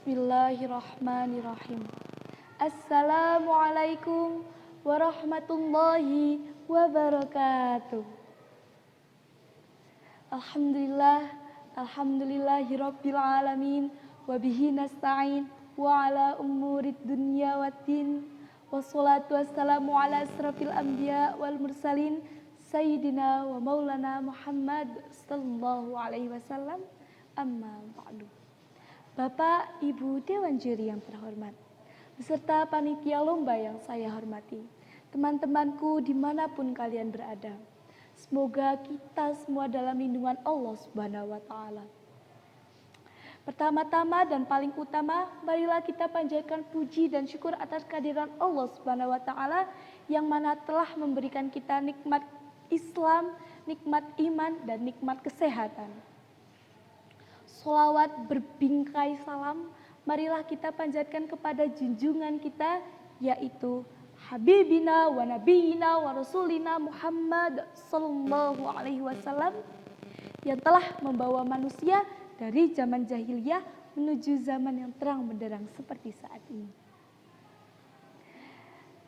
Bismillahirrahmanirrahim. Assalamualaikum warahmatullahi wabarakatuh. Alhamdulillahirabbil alamin wa bihi nasta'in wa ala umurid dunya waddin. Wassalatu wassalamu ala asrafil anbiya wal mursalin sayyidina wa maulana Muhammad sallallahu alaihi wasallam. Amma ba'du. Bapak, Ibu Dewan Juri yang terhormat, beserta panitia lomba yang saya hormati, teman-temanku dimanapun kalian berada, semoga kita semua dalam lindungan Allah Subhanahu wa Ta'ala. Pertama-tama dan paling utama, marilah kita panjatkan puji dan syukur atas kehadiran Allah Subhanahu wa Ta'ala yang mana telah memberikan kita nikmat Islam, nikmat iman, dan nikmat kesehatan. Sholawat berbingkai salam, marilah kita panjatkan kepada junjungan kita, yaitu Habibina wa Nabiyina wa Rasulina Muhammad sallallahu alaihi wasallam, yang telah membawa manusia dari zaman jahiliyah menuju zaman yang terang benderang seperti saat ini.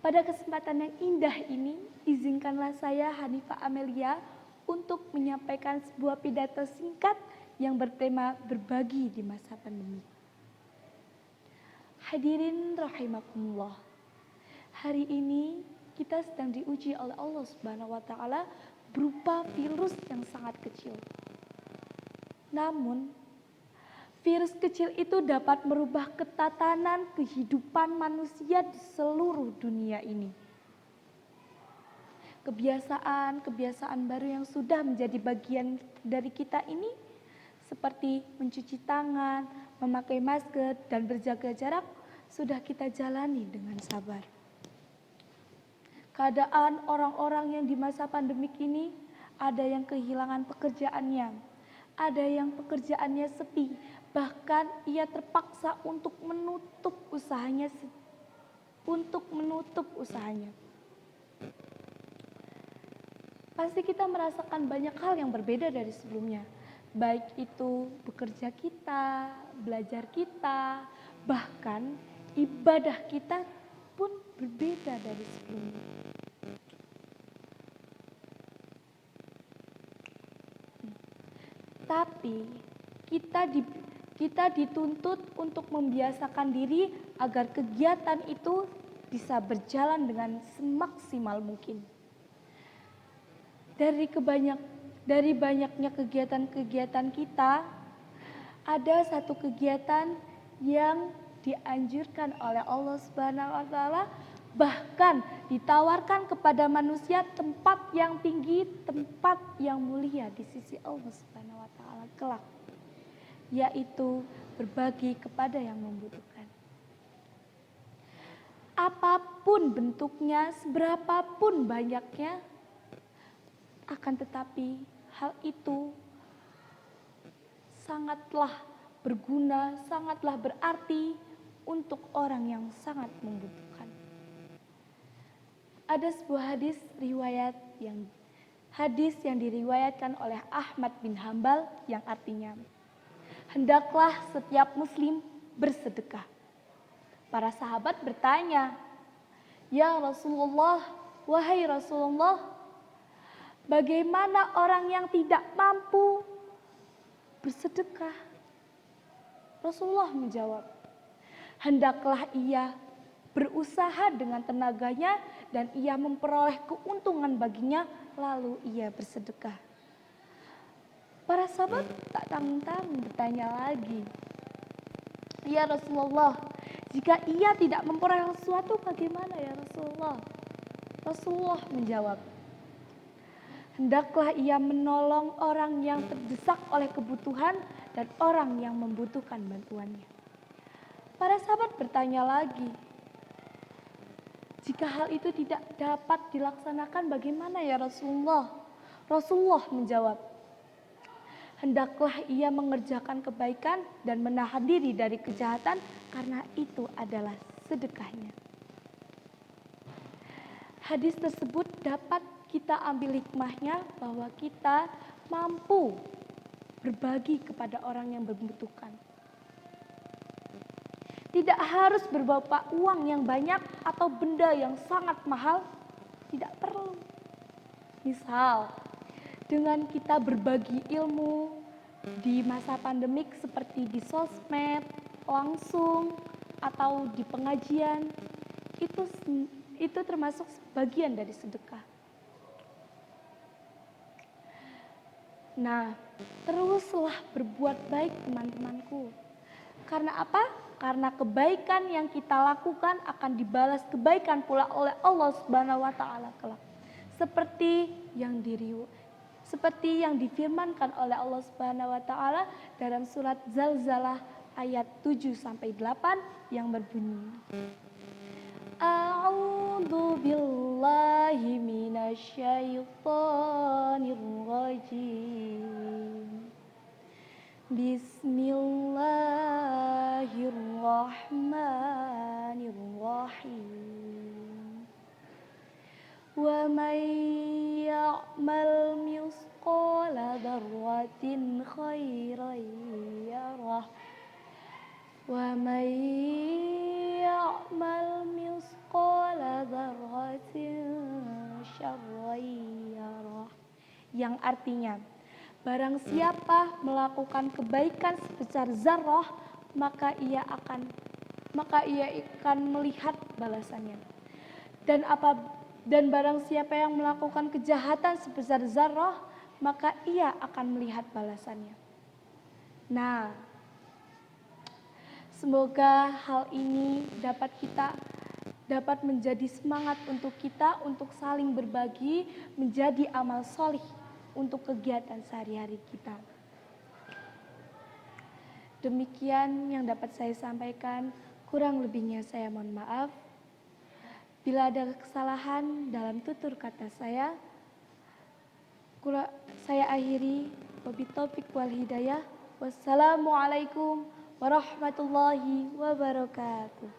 Pada kesempatan yang indah ini, izinkanlah saya Hanifah Amelia untuk menyampaikan sebuah pidato singkat yang bertema berbagi di masa pandemi. Hadirin rahimakumullah. Hari ini kita sedang diuji oleh Allah Subhanahu wa Ta'ala berupa virus yang sangat kecil. Namun, virus kecil itu dapat merubah ketatanan kehidupan manusia di seluruh dunia ini. Kebiasaan baru yang sudah menjadi bagian dari kita ini, seperti mencuci tangan, memakai masker, dan berjaga jarak, sudah kita jalani dengan sabar. Keadaan orang-orang yang di masa pandemik ini, ada yang kehilangan pekerjaannya, ada yang pekerjaannya sepi, bahkan ia terpaksa untuk menutup usahanya. Pasti kita merasakan banyak hal yang berbeda dari sebelumnya. Baik itu bekerja kita, belajar kita, bahkan ibadah kita pun berbeda dari sebelumnya. Tapi kita dituntut untuk membiasakan diri agar kegiatan itu bisa berjalan dengan semaksimal mungkin. Dari banyaknya kegiatan-kegiatan kita, ada satu kegiatan yang dianjurkan oleh Allah Subhanahu wa Ta'ala, bahkan ditawarkan kepada manusia tempat yang tinggi, tempat yang mulia di sisi Allah Subhanahu wa Ta'ala kelak, yaitu berbagi kepada yang membutuhkan. Apapun bentuknya, seberapapun banyaknya, akan tetapi hal itu sangatlah berguna, sangatlah berarti untuk orang yang sangat membutuhkan. Ada sebuah hadis yang diriwayatkan oleh Ahmad bin Hambal yang artinya, hendaklah setiap muslim bersedekah. Para sahabat bertanya, "Ya Rasulullah, wahai Rasulullah, bagaimana orang yang tidak mampu bersedekah?" Rasulullah menjawab, hendaklah ia berusaha dengan tenaganya dan ia memperoleh keuntungan baginya, lalu ia bersedekah. Para sahabat tak tanggung-tanggung bertanya lagi, "Ya Rasulullah, jika ia tidak memperoleh sesuatu bagaimana ya Rasulullah?" Rasulullah menjawab, hendaklah ia menolong orang yang terdesak oleh kebutuhan dan orang yang membutuhkan bantuannya. Para sahabat bertanya lagi, jika hal itu tidak dapat dilaksanakan bagaimana ya Rasulullah? Rasulullah menjawab, hendaklah ia mengerjakan kebaikan dan menahan diri dari kejahatan karena itu adalah sedekahnya. Hadis tersebut dapat kita ambil hikmahnya bahwa kita mampu berbagi kepada orang yang membutuhkan. Tidak harus berupa uang yang banyak atau benda yang sangat mahal, tidak perlu. Misal, dengan kita berbagi ilmu di masa pandemik seperti di sosmed, langsung, atau di pengajian, itu termasuk bagian dari sedekah. Nah, teruslah berbuat baik teman-temanku. Karena apa? Karena kebaikan yang kita lakukan akan dibalas kebaikan pula oleh Allah Subhanahu wa taala kelak. Seperti yang difirmankan oleh Allah Subhanahu wa taala dalam surat Zalzalah ayat 7 sampai 8 yang berbunyi A'udzu billahi minasyaitonir rajim. Bismillahirrahmanirrahim. Wa may ya'mal misqala dzarratin khairan yarah. Wa may ya'mal misqala dzarratin syarran yarah. Yang artinya, barang siapa melakukan kebaikan sebesar zarrah, maka ia akan melihat balasannya. Dan barang siapa yang melakukan kejahatan sebesar zarrah, maka ia akan melihat balasannya. Nah, semoga hal ini dapat menjadi semangat untuk kita untuk saling berbagi, menjadi amal solih untuk kegiatan sehari-hari kita. Demikian yang dapat saya sampaikan, kurang lebihnya saya mohon maaf. Bila ada kesalahan dalam tutur kata saya akhiri. Wabillahi taufiq wal hidayah. Wassalamualaikum warahmatullahi wabarakatuh.